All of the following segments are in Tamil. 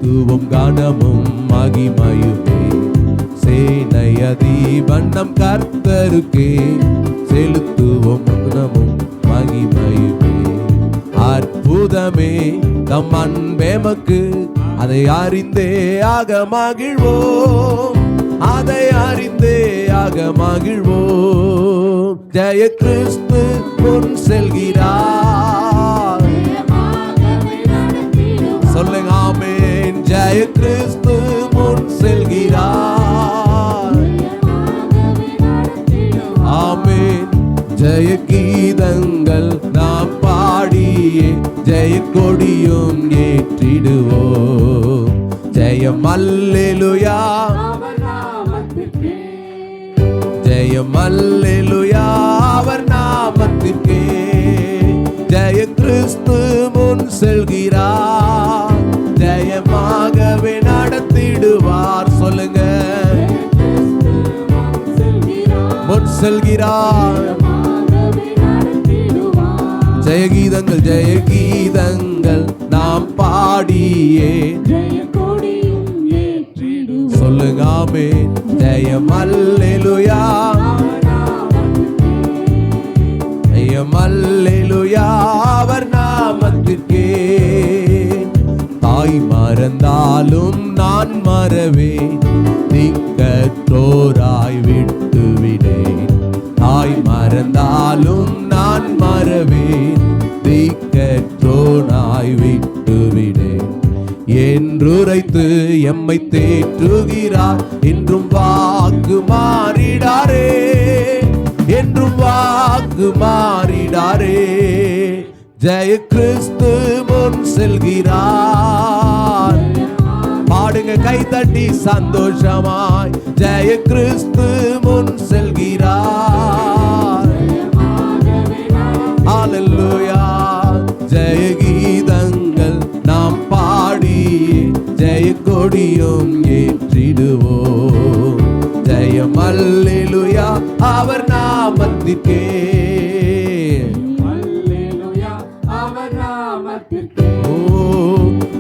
செலுத்துவோம் கனமும் மகிமையுமே. சேனையதி வண்ணம் கர்த்தருக்கே செலுத்துவோம் கனமும் மகிமையுமே. அற்புதமே தம் அன்பேமக்கு, அதை அறிந்தே ஆக மகிழ்வோம், அதை அறிந்தே ஆக மகிழ்வோம். ஜெய கிறிஸ்து முன் செல்கிறார், சொல்லுங்க ஆமென். ஜெய கிறிஸ்து முன் செல்கிறார், ஆமென். ஜெய கீதங்கள் நாம் பாடியே ஜெய கொடியும் ஏற்றிடுவோம். ஜெயம் அல்லேலூயா, ஜெயம் அல்லேலூயா அவர் நாமத்திற்கே. ஜெய கிறிஸ்து முன் செல்கிறார், ஜெயமாகவே நடத்திடுவார். சொல்லுங்க, முன் செல்கிறார். ஜெயகீதங்கள் ஜெயகீதங்கள் நாம் பாடியே சொல்லுங்க ஆமென். ஜெயம் அல்லேலூயா, ஜெயம் அல்லேலூயா அவர் நாமத்திற்கே. தாய் மறந்தாலும் நான் மறவேன், திக்கற்றோராய் விட்டுவிடேன். தாய் மறந்தாலும் நான் மறவேன், திக்கற்றோனாய் விட்டுவிடேன். என்றுரைத்து எம்மை தேற்றுகிறார், என்றும் வாக்கு மாறிடாரே, என்றும் வாக்கு மாறிடாரே. ஜெய கிறிஸ்து முன் செல்கிறார். பாடுங்க கை தட்டி சந்தோஷமாய். ஜெய கிறிஸ்து முன் செல்கிறார், ஹல்லேலூயா. ஜெய கீதங்கள் நாம் பாடி ஜெய கொடியும் ஏற்றிடுவோம். ஜெயம் அல்லேலூயா அவர் நாமத்திற்கே, அல்லேலூயா அவர் நாமத்திற்கே. ஓ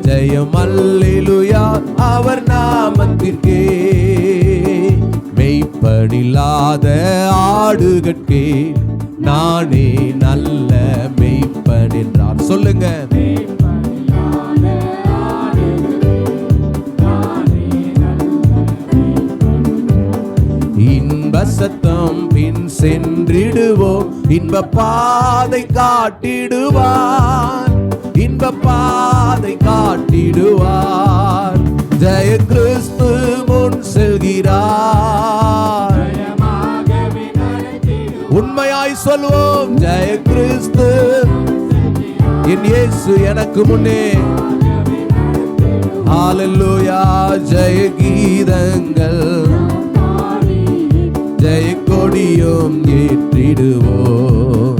ஜெயம் அல்லேலூயா அவர் நாமத்திற்கே. மெய்ப்பனில்லாத ஆடுகட்கே நானே நல்ல மெய்ப்பன் என்றார். சொல்லுங்க, இன்ப சத்தம் பின் சென்றிடுவோம், இன்ப பாதை காட்டிடுவார், இன்ப பாதை காட்டிடுவார். ஜெய கிறிஸ்து முன் செல்கிறார், உண்மையாய் சொல்வோம். ஜெய கிறிஸ்து என் இயேசு எனக்கு முன்னே, ஹல்லேலூயா. ஜெய கீதங்கள் ஜெய கொடியும் ஏற்றிடுவோம்.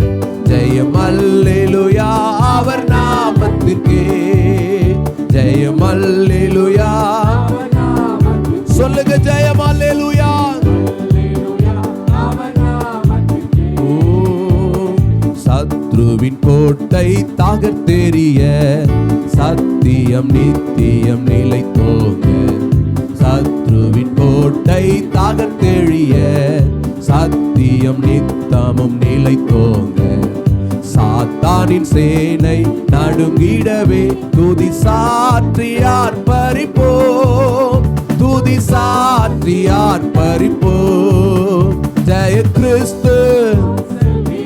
ஜெயம் அல்லேலூயா அவர் நாமத்திற்கே, ஜெயம் அல்லேலூயா. சொல்லுங்க ஜெயம் அல்லேலூயா. சத்ருவின் கோட்டை தகர்த்தெறிய சத்தியம் நித்தியம் நிலைத்தோங்க. சத்ருவின் கோட்டை தகர்த்தெறிய சத்தியம் நித்தமும் நிலைத்தோங்க. சாத்தானின் சேனை நடுங்கிடவே துதி சாற்றி ஆர்ப்பரிப்போம், துதி சாற்றி ஆர்ப்பரிப்போம். ஜெய கிறிஸ்து,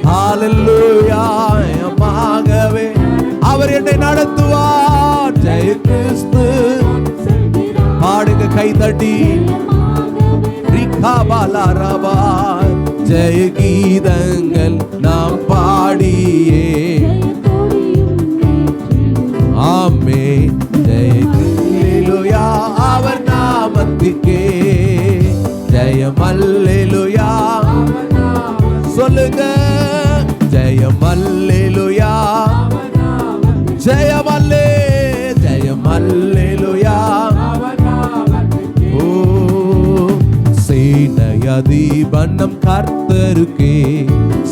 ஹல்லேலூயா. எம்மாகவே அவர் என்னை நடத்துவார். ஜெய கிறிஸ்து. பாடுங்க கை தட்டி. ரிகாபாலாரபா. ஜெய கீதங்கள் நாம் பாடியே, ஆமென். ஜெய அல்லேலூயா அவர் நாமத்திற்கே, ஜெயம் அல்லேலூயா. சொல்லுங்க, ஜெயம் அல்லேலூயா, ஜெயம் அல்லே, ஜெயம் அல்லேலூயா. ஓ சேனையதி வண்ணம் கர்த்தருக்கே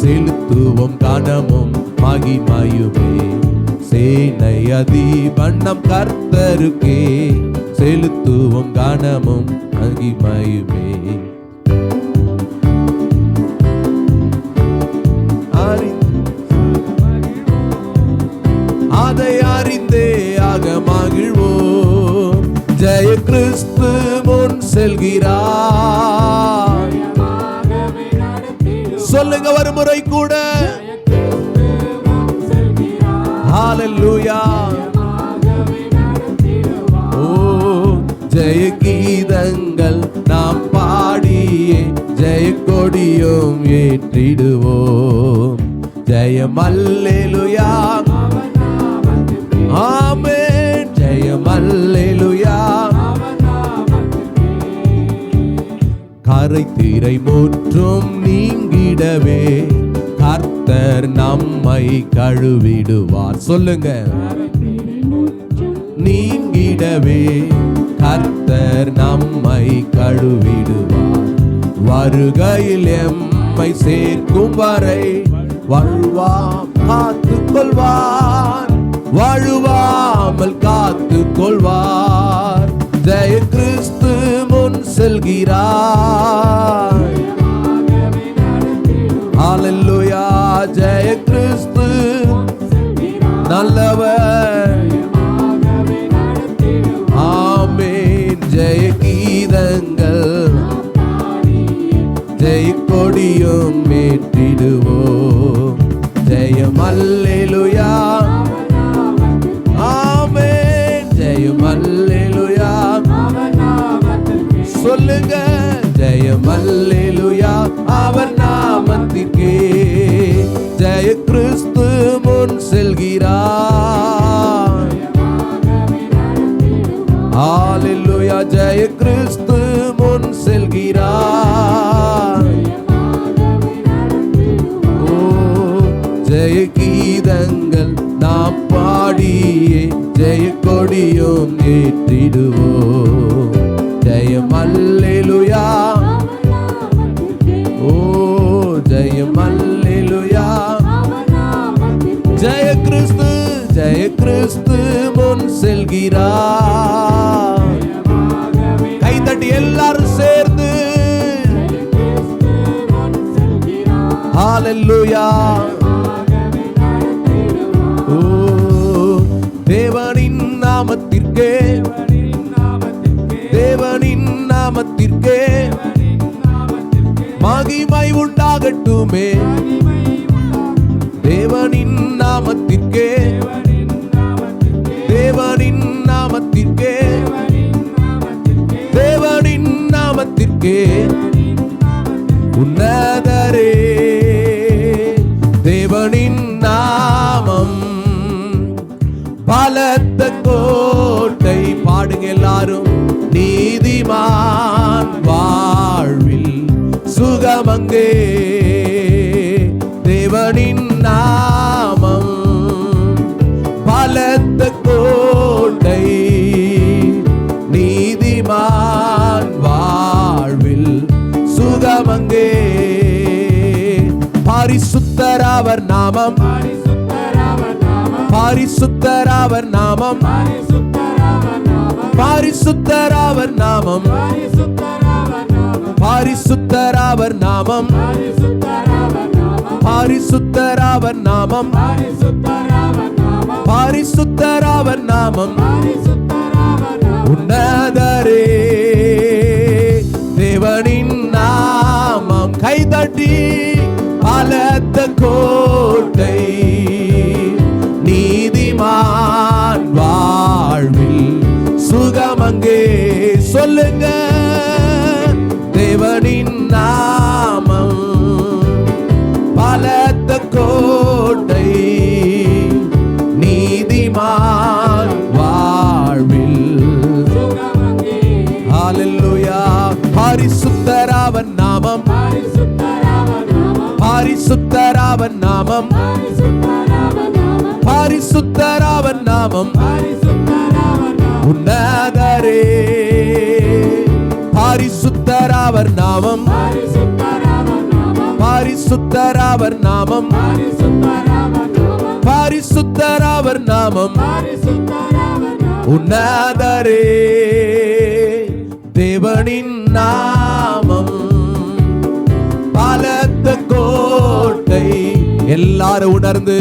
செலுத்துவோம் கனமும் மகிமையுமே. சேனையதி வண்ணம் கர்த்தருக்கே செலுத்துவோம் கனமும் மகிமையுமே. அதை அறிந்தே ஆக மகிழ்வோம். ஜெய கிறிஸ்து முன் செல்கிறார். சொல்லுங்க ஒரு முறை கூட. ஹல்லேலூயா. ஓ ஜெய கீதங்கள் நாம் பாடியே ஜெய கொடியும் ஏற்றிடுவோம். ஜெயம் அல்லேலூயா. ஆமென். ஜெயம் அல்லேலூயா. கரை திரை முற்றும் நீங்கிடவே கர்த்தர் நம்மை கழுவிடுவார். சொல்லுங்க. நீங்கிடவே கர்த்தர் நம்மை கழுவிடுவார். வருகையில் எம்மை சேர்க்கும் வரை வாழ்வாம் காத்துக் கொள்வார். வாழுவாமல் காத்துக் கொள்வார். ஜெய கிறிஸ்து முன் செல்கிறார். ஹல்லேலூயா. ஜெய கிறிஸ்து நல்லவர். ஆமென். ஜெய கீதங்கள் ஜெய கொடியும் ஏற்றிடுவோம். ஜெயம் அல்லேலூயா. ஆமென். ஜெயம் அல்லேலூயா. சொல்லுங்க. ஜெயம் அல்லேலூயா அவர் நாமத்திற்கே. ஜெய கிறிஸ்து முன் செல்கிறார். ஹல்லேலூயா. ஜெய கிறிஸ்து முன் செல்கிறார். ஓ ஜெய கீதங்கள் நாம் பாடியே ஜெய கொடியும் ஏற்றிடுவோம். ஜெயம் அல்லேலூயா. ஓ ஜெயம் அல்லேலூயா. ஜெய கிறிஸ்து ஜெய கிறிஸ்து முன் செல்கிறார். கைதட்டி எல்லாரும் சேர்ந்து ஹல்லேலூயா. ஓ தேவனின் நாமத்திற்கே தேவனின் நாமத்திற்கே மகிமை உண்டாகட்டுமே. தேவனின் நாமத்திற்கே தேவனின் நாமத்திற்கே தேவனின் நாமத்திற்கே உன்னதரே. தேவனின் நாமம் பலத்த கோட்டை. பாடுங்க எல்லாரும். நீதிமான் வாழ்வில் சுகமங்கே. தேவனின் நாமம் பலத்த கோட்டை. நீதிமான் வாழ்வில் சுகமங்கே. பரிசுத்தர் அவர் நாமம். பரிசுத்தர் அவர் நாமம். பரிசுத்தர் அவர் நாமம். பரிசுத்தர் அவர் நாமம். பரிசுத்தர் அவர் நாமம். பரிசுத்தர் அவர் நாமம். உன்னதரே. தேவனின் நாமம். கைதட்டி பலத்த கோட்டை. நீதிமான் வாழ்வில் சுகமங்கே. சொல்லுங்க. தேவனின் நாமம் பலத்த கோட்டை. நீதிமான் வாழ்வில். ஹல்லேலூயா. பரிசுத்தர் அவர் நாமம். பரிசுத்தர் அவர் நாமம். பரிசுத்தர் அவர் நாமம். உன்னதரே. பரிசுத்தர் அவர் நாமம். பரிசுத்தர் அவர் நாமம். பரிசுத்தர் அவர் நாமம். உன்னதரே. எல்லாரும் உணர்ந்து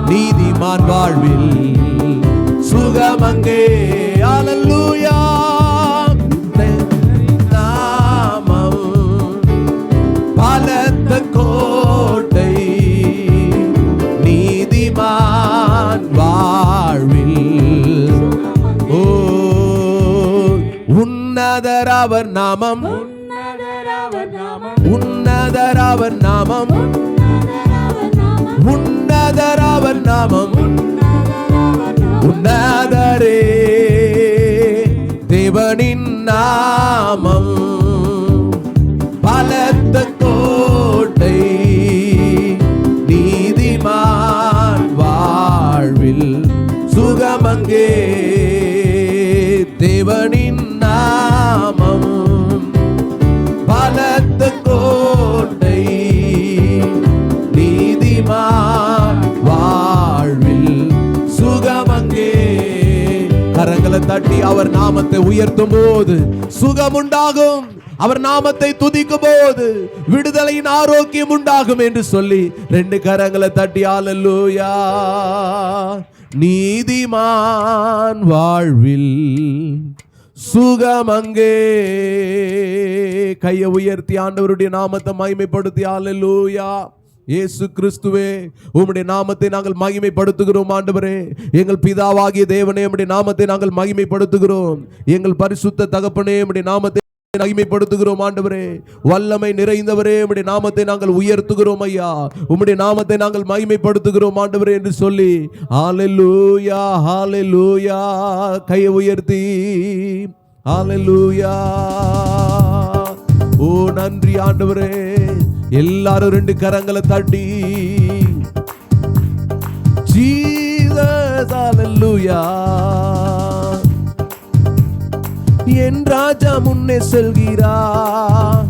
நீதிமான் வாழ்வில் சுகம் அங்கே. அல்லேலூயா. நாமம் பலத்த கோட்டை, நீதிமான் வாழ்வில். ஓ உன்னதர் அவர் நாமம், உன்னதர் அவர் நாமம், உன்னதர் அவர் நாமம். உன்னதரே தேவனின் நாமம் பலத்த கோட்டை, நீதிமான் வாழ்வில் சுகமங்கே. தேவனின் நாமம் பலத்த கோட்டை, நீதிமான் வாழ்வில் சுகமங்கே. கரங்களை தட்டி அவர் நாமத்தை உயர்த்தும் போது சுகம் உண்டாகும். அவர் நாமத்தை துதிக்கும் போது விடுதலையின் ஆரோக்கியம் உண்டாகும் என்று சொல்லி 2 கரங்களை தட்டி அல்லேலூயா. நீதிமான் வாழ்வில் சுகமங்கே. கையை உயர்த்தி ஆண்டவருடைய நாமத்தை மகிமைப்படுத்தி அல்லேலூயா. இயேசு கிறிஸ்துவே, உம்முடைய நாமத்தை நாங்கள் மகிமைப்படுத்துகிறோம். ஆண்டவரே, எங்கள் பிதாவாகிய தேவனே, உம்முடைய நாமத்தை நாங்கள் மகிமைப்படுத்துகிறோம். எங்கள் பரிசுத்த தகப்பனே, உம்முடைய நாமத்தை மகிமைப்படுத்துகிறோம். ஆண்டவரே, வல்லமை நிறைந்தவரே, உம்முடைய நாமத்தை நாங்கள் உயர்த்துகிறோம். ஐயா, உம்முடைய நாமத்தை நாங்கள் மகிமைப்படுத்துகிறோம் ஆண்டவரே என்று சொல்லி ஹல்லேலூயா, ஹல்லேலூயா. கையை உயர்த்தி ஹல்லேலூயா. ஓ நன்றி ஆண்டவரே. எல்லாரும் 2 கரங்களை தட்டி ஜீசஸ் ஹல்லேலூயா. என் ராஜா முன்னே செல்கிறார்,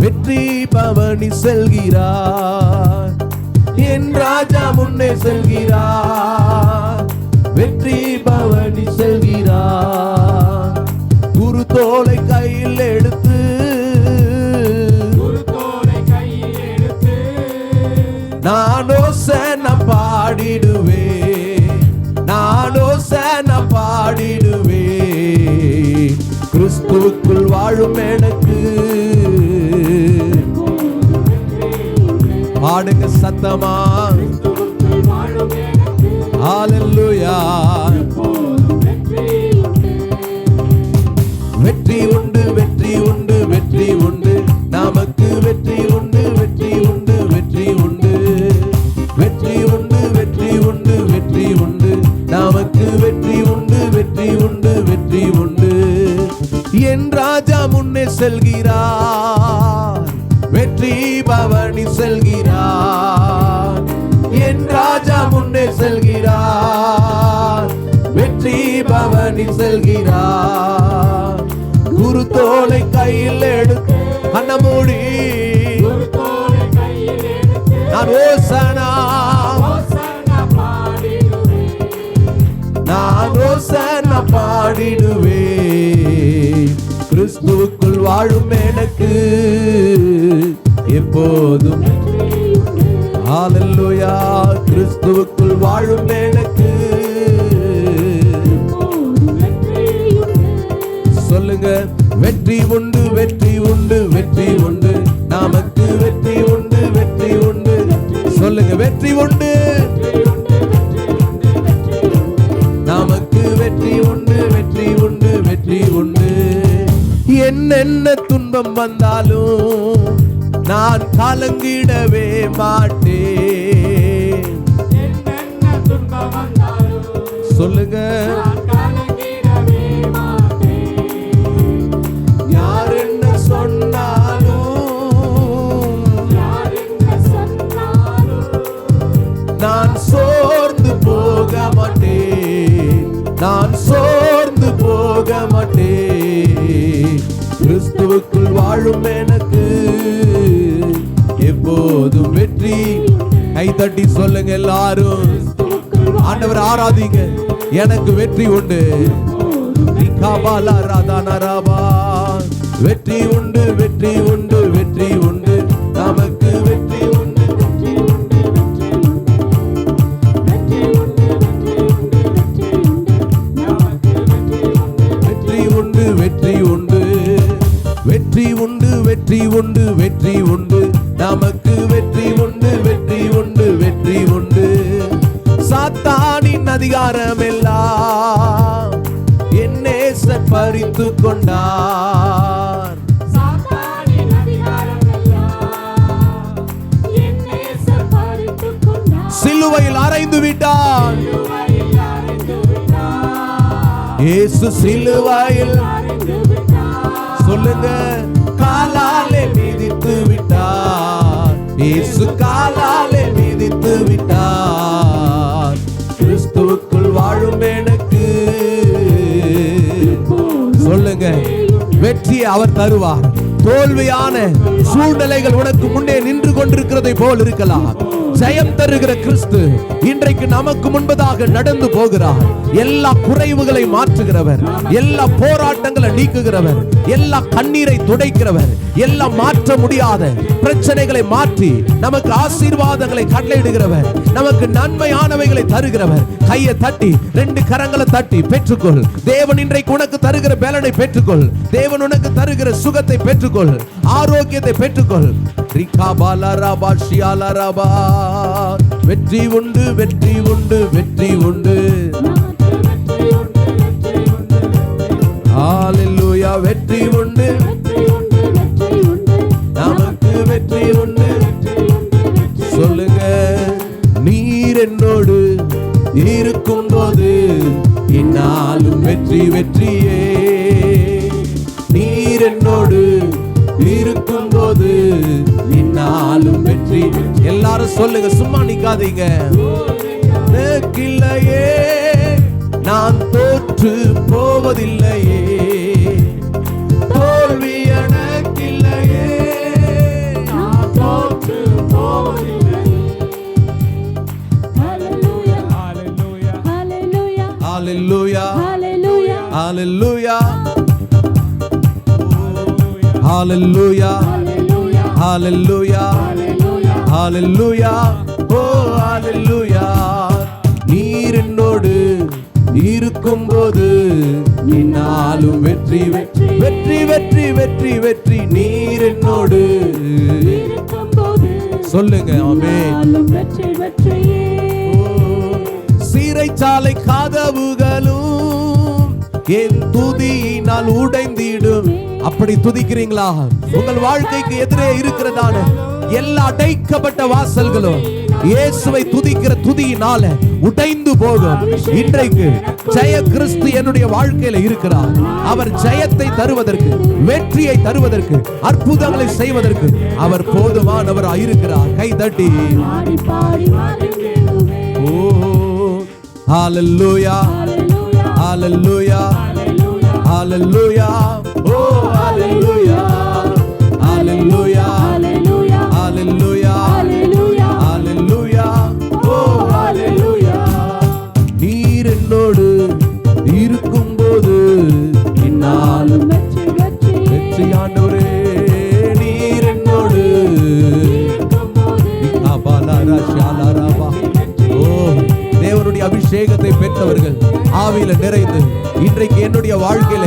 வெற்றி பவனி செல்கிறார். என் ராஜா முன்னே செல்கிறார், வெற்றி பவனி செல்கிறார். குரு தோலை கையில் எடுத்து, நானோ சேன பாடிடுவே, நானோ சேன பாடிடுவே. கிறிஸ்துவுக்குள் வாழும் எனக்கு பாடுங்க சத்தமா ஹல்லேலூயா. வெற்றி உண்டு, வெற்றி உண்டு, வெற்றி உண்டு, நமக்கு வெற்றி உண்டு, வெற்றி உண்டு, வெற்றி உண்டு, வெற்றி உண்டு, வெற்றி உண்டு, வெற்றி உண்டு, நமக்கு வெற்றி உண்டு, வெற்றி உண்டு, வெற்றி உண்டு. என் ராஜா முன்னே செல்கிறார், வெற்றி பவனி செல்கிறார். என் ராஜா முன்னே செல்கிறார், வெற்றி பவனி செல்கிறார். குரு தோலை கையில் எடுத்து கண்ணமூடி நான் ஓசனா, நான் ஓசனா பாடிடுவே. கிறிஸ்துவுக்குள் வாழும் எனக்கு எப்போதும் ஹல்லேலூயா. கிறிஸ்துவுக்குள் வாழும் எனக்கு சொல்லுங்க வெற்றி உண்டு, வெற்றி உண்டு, வெற்றி உண்டு, நமக்கு வெற்றி உண்டு, வெற்றி உண்டு. சொல்லுங்க வெற்றி உண்டு, நமக்கு வெற்றி உண்டு, வெற்றி உண்டு, வெற்றி உண்டு. என்னென்ன துன்பம் வந்தாலும் நான் கலங்கிடவே மாட்டேன். சொல்லுங்க யார் என்ன சொன்னாலும் நான் சோர்ந்து போக மாட்டேன், நான் சோர்ந்து போக மாட்டேன். கிறிஸ்துவுக்குள் வாழும் எனக்கு எப்போதும் வெற்றி. கை தட்டி சொல்லுங்க எல்லாரும், ஆண்டவர் ஆராதிங்க. எனக்கு வெற்றி உண்டு, வெற்றி உண்டு, வெற்றி உண்டு, வெற்றி உண்டு, நமக்கு வெற்றி உண்டு, வெற்றி உண்டு. உண்டு வெற்றி உண்டு, நமக்கு வெற்றி உண்டு வெற்றி உண்டு வெற்றி உண்டு. சாத்தானின் அதிகாரம் எல்லாம் என் நேசர் பறித்து கொண்டார். சிலுவையில் அறைந்து விட்டார். இயேசு சிலுவையில் சொல்லுங்க, காலாலே மிதித்து விட்டார். இயேசு காலாலே மிதித்து விட்டார். கிறிஸ்துவுக்குள் வாழும் எனக்கு சொல்லுங்க, வெற்றியை அவர் தருவார். தோல்வியான சூழ்நிலைகள் உனக்கு முன்னே நின்று கொண்டிருக்கிறதை போல் இருக்கலாம். ஜெயம் தருகிற கிறிஸ்து இன்றைக்கு நமக்கு முன்பதாக நடந்து போகிறார். எல்லா குறைவுகளை மாற்றுகிறவர், எல்லா போராட்டங்களை நீக்குகிறவர், எல்லா கண்ணீரை துடைக்கிறவர், எல்லா மாற்ற முடியாத பிரச்சனைகளை மாற்றி நமக்கு ஆசீர்வாதங்களை கட்டளையிடுகிறவர், நமக்கு நன்மையானவைகளை தருகிறவர். கையை தட்டி, ரெண்டு கரங்களை தட்டி பெற்றுக்கொள். தேவன் இன்றைக்கு உனக்கு தருகிற பலனை பெற்றுக்கொள். தேவன் உனக்கு தருகிற சுகத்தை பெற்றுக்கொள், ஆரோக்கியத்தை பெற்றுக்கொள். வெற்றி உண்டு வெற்றி உண்டு வெற்றி உண்டு. ஹல்லேலூயா, வெற்றி உண்டு, நமக்கு வெற்றி உண்டு. சொல்லுங்க, நீர் என்னோடு இருக்கும் போது என்னாலும் வெற்றி வெற்றியே. நீர் என்னோடு இருக்கும் போது என்னாலும் வெற்றி. எல்லாரும் சொல்லுங்க, சும்மா நிக்காதீங்க. இல்லையே, நான் தோற்று போவதில்லையே, தோல்வி எனக்கில்லையே, நான் தோற்று போவதில்லையே. ஹல்லேலூயா ஹல்லேலூயா ஹல்லேலூயா ஹல்லேலூயா ஹல்லேலூயா ஹalleluya hallelujah hallelujah oh hallelujah. நீர் என்னோடு இருக்கும்போது என்னாலும் வெற்றி வெற்றி வெற்றி வெற்றி வெற்றி வெற்றி. நீர் என்னோடு இருக்கும்போது சொல்லுங்க, ஆமென். வெற்றி வெற்றியே. சிறைச்சாலை கதவுகளும் என் துதியினால் உடைந்திடும். அப்படி துதிக்கிறீங்களா? உங்கள் வாழ்க்கைக்கு எதிரே இருக்கிறதான எல்லா அடைக்கப்பட்ட வாசல்களும் இயேசுவை துதிக்கிற துதியினால உடைந்து போகும். இன்றைக்கு ஜெய கிறிஸ்து என்னுடைய வாழ்க்கையில இருக்கிறார். அவர் ஜெயத்தை தருவதற்கு, வெற்றியை தருவதற்கு, அற்புதங்களை செய்வதற்கு அவர் போதுமானவராய் இருக்கிறார். கை தட்டி ஓ ஹalleluya hallelujah hallelujah oh hallelujah hallelujah hallelujah hallelujah oh hallelujah. நீர் என்னோடு இருக்கும்போது என்னாலும் வெற்றி. ஆண்டவரே, நீர் என்னோடு தேவனுடைய அபிஷேகத்தை பெற்றவர்கள், ஆவியில நிறைந்து இன்றைக்கு என்னுடைய வாழ்க்கையில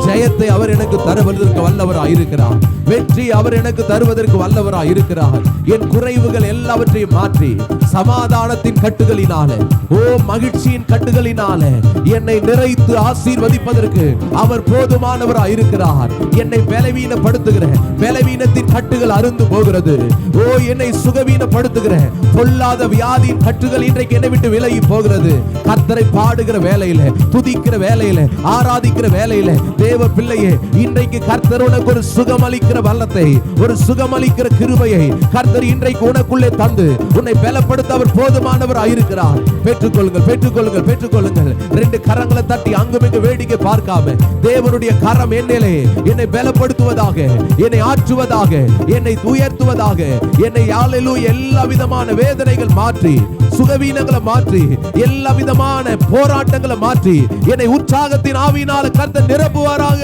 ஜெயத்தை அவர் எனக்கு தருவதற்கு வல்லவராய் இருக்கிறார். வெற்றி அவர் எனக்கு தருவதற்கு வல்லவராய் இருக்கிறார். என் குறைவுகள் எல்லாவற்றையும் மாற்றி சமாதானத்தின் கட்டுகளினாலே, ஓ மகிழ்ச்சியின் கட்டுகளினாலே என்னை நிறைத்து ஆசீர்வதிப்பதற்கு அவர் போதுமானவராய் இருக்கிறார். என்னை பலவீனப்படுத்துகிற பலவீனத்தின் கட்டுகள் அருந்து போகிறது. ஓ என்னை சுகவீனப்படுத்துகிற பொல்லாத வியாதியின் கட்டுகள் இன்றைக்கு என்னை விட்டு விலகி போகிறது. கர்த்தரை பாடுகிற வேளையில, துதிக்கிற வேளையில, ஆராதிக்கிற வேளையில, தேவ பிள்ளையே, இன்றைக்கு கர்த்தர் உனக்கு ஒரு சுகமளிக்கிற வல்லத்தை, ஒரு சுகமளிக்கிற கிருபையை கர்த்தர் இன்றைக்கு உனக்குள்ளே தந்து உன்னை பலப்படுத்த அவர் போதுமானவர் ஆயிருக்கிறார். பெற்றுக்கொள்ளுங்கள், பெற்றுக்கொள்ளுங்கள், பெற்றுக்கொள்ளுங்கள். ரெண்டு கரங்களை தட்டி அங்குமிங்கு வேடிக்கை பார்க்காம தேவனுடைய கரம் என்னிலே என்னை பலப்படுத்துவதாக, என்னை ஆற்றுவதாக, என்னை உயர்த்துவதாக, என்னை ஹல்லேலூயா எல்லா விதமான வேதனைகள் மாற்றி, சுகவீனங்களை மாற்றி, எல்லா விதமான போராட்டங்களை மாற்றி என்னை உற்சாகத்தின் ஆவியினால கர்த்தர் நிரப்புவாராக.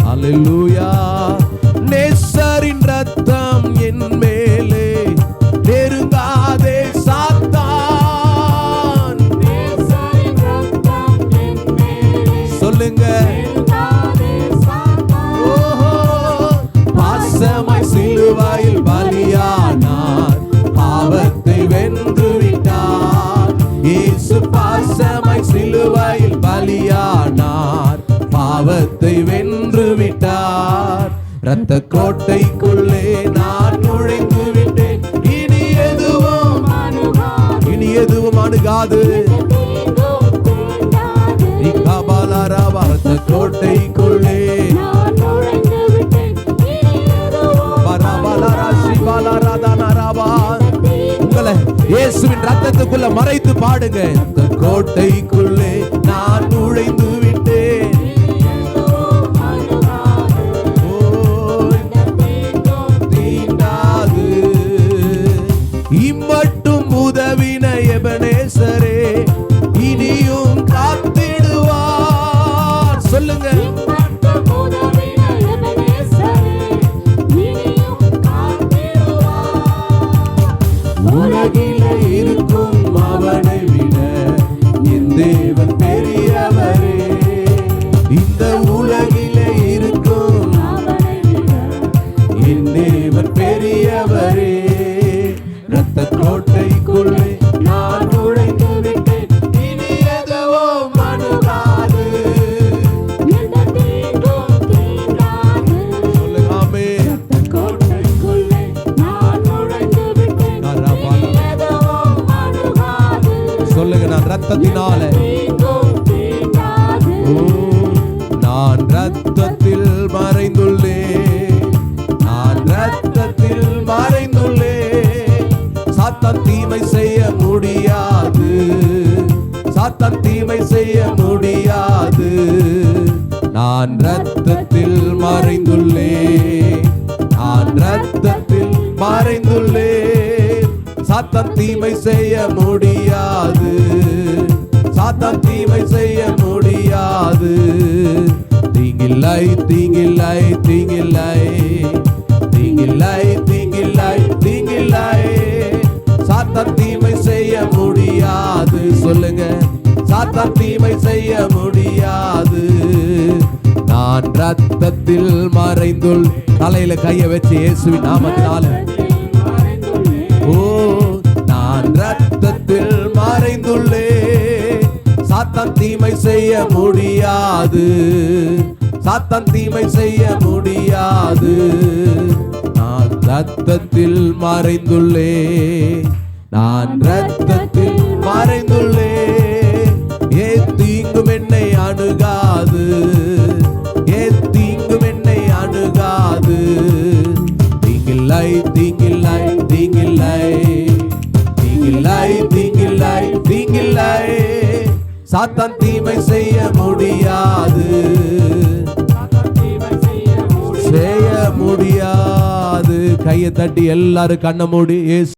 ஹல்லேலூயா. நேசரின் ரத்தம் என் மேலே, நெருங்காதே சாத்தான். சொல்லுங்க, பாச இரத்த கோட்டைக்குள்ளே நான் நுழைந்து விட்டேன். இனி எதுவும் அணுகாது. இரத்த கோட்டைக்குள்ளே உங்களை இயேசுவின் ரத்தத்துக்குள்ள மறைத்து பாடுங்க. இந்த கோட்டைக்குள்ளே நான் நுழைந்து விட்டேன். தீண்டாது இம்மட்டும் உதவின எபனேசரே இனியும் காத்திடுவார். சொல்லுங்க. உலகிலே இருக்கும் அவனை விட என் தேவன் பெரியவரே. இந்த உலகிலே இருக்கும் என் தேவன் பெரியவரே. இரத்த கோட்டைக்குள்ளே நான் நுழைந்து விட்டேன். இனி எதுவும் அணுகாது. சொல்லுங்க. சொல்லுங்க. நான் ரத்தத்தினால நான் ரத்தத்தில் மறைந்துள்ளேன். நான் ரத்தத்தில் மறைந்துள்ளேன். சாத்தான் தீமை செய்ய முடியாது. சாத்தான் தீமை செய்ய முடியாது. நான் ரத்தத்தில் மறைந்துள்ளேன். நான் ரத்தத்தில் மறைந்துள்ளேன். சாத்தான் தீமை செய்ய முடியாது. சாத்தான் தீமை செய்ய முடியாது. தீங்கில்லை தீங்கில்லை தீங்கில்லை தீங்கில்லை தீங்கில்லை தீங்கில்லை. சாத்தான் தீமை செய்ய முடியாது. சொல்லுங்க. சாத்தான் தீமை செய்ய முடியாது. நான் ரத்தத்தில் மறைந்துள் தலையில கைய வச்சு இயேசுவின் நாமத்தினால நான் ரத்தத்தில் மறைந்துள்ளே. சாத்தான் தீமை செய்ய முடியாது. சாத்தான் தீமை செய்ய முடியாது. நான் ரத்தத்தில் மறைந்துள்ளே. நான் ரத்தத்தில் மறைந்துள்ளே. ஏ தீங்கும் என்னை அணுகாது. ஏ தீங்கும் என்னை அணுகாது. தீங்கில்லை தீங்கில்லை தீங்கில்லை தீங்கில்லை தீங்கில்லை தீங்கில்லை. சாத்தான் தீமை செய்ய முடியாது. செய்ய முடியாது. கையை தட்டி எல்லாரும் கண்ண மூடி